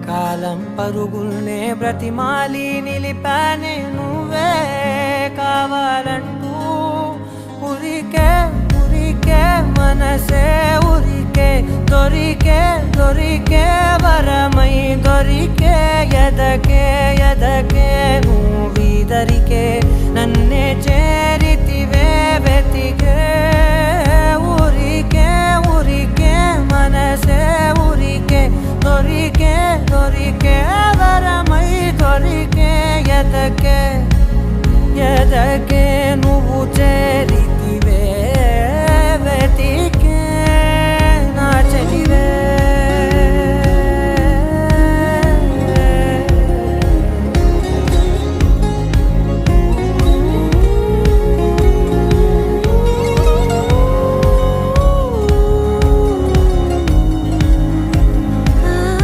కాలం పరుగుల్నే బ్రతిమాలి నిలిపానే నువ్వే కావాలంటూ ఉరికే ఉరికే మనసే ఉరికే దొరికే వరమై దొరికే ఎదకే నువ్వీదరికే నన్నే చేరితివే వెతికే ఉరికే మనసే ఉరికే దొరికే వరమై దొరికే ఎదకే